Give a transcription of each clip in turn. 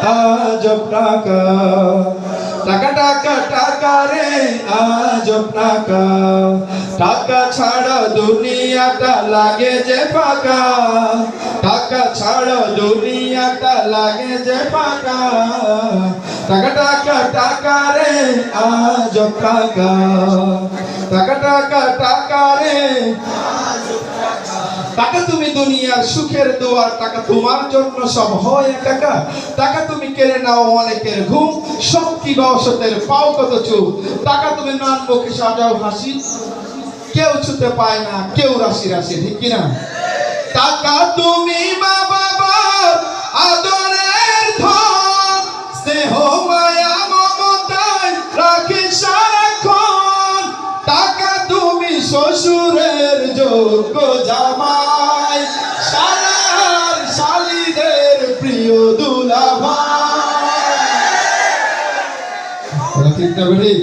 আজব টাকা, টাকা টাকা টাকা রে আজব টাকা, টাকা ছাড়া দুনিয়াটা লাগে যে ফাঁকা, টাকা ছাড়া দুনিয়াটা লাগে যে ফাঁকা, টাকা টাকা টাকা রে আজব টাকা, টাকা টাকা টাকা রে। টাকা তুমি দুনিয়ার সুখের দোয়ার, টাকা তোমার জন্য সব হয় টাকা, টাকা তুমি কেড়ে নাও অনেকের ঘুম, সব কি বসতের পাও কত চুপ, টাকা তুমি মান মুখে সাজাও হাসি, কেউ ছুতে পায় না কেউ রাশি রাশি, ঠিক কিনা? টাকা তুমি মা বাবার আদরের ধন, স্নেহ মায়া মমতায় রাখে সারাক্ষণ, টাকা তুমি শ্বশুরের যোগ্য জামাই, শালার শালীদের প্রিয় দুলাভাই। ঠিক না বেটি?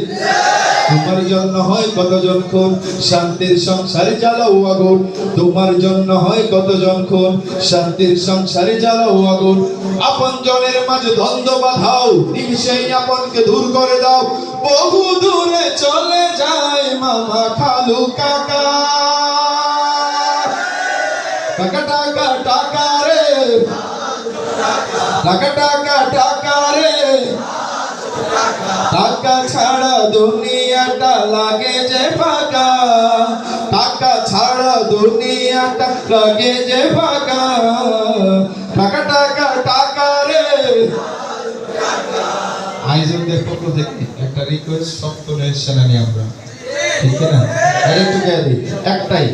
তোমার জন্য হয় কতজন খুন, শান্তির সংসারে জ্বালাও আগুন, তোমার জন্য হয় কতজন খুন, শান্তির সংসারে জ্বালাও আগুন, আপন জনের মাঝে দ্বন্দ্ব বাঁধাও, নিমিষেই আপনকে দূর করে দাও, বহু দূরে চলে যায় মামা খালু কাকা, টাকা টাকা টাকা রে, টাকা টাকা টাকা রে, টাকা ছাড়া দুনিয়াটা লাগে যে ফাঁকা, টাকা ছাড়া দুনিয়াটা লাগে যে ফাঁকা, টাকা টাকা টাকা রে। আয়োজকদের পক্ষ থেকে একটা রিকোয়েস্ট, সপ্তমের সেনানি আমরা, ঠিক না? একটাই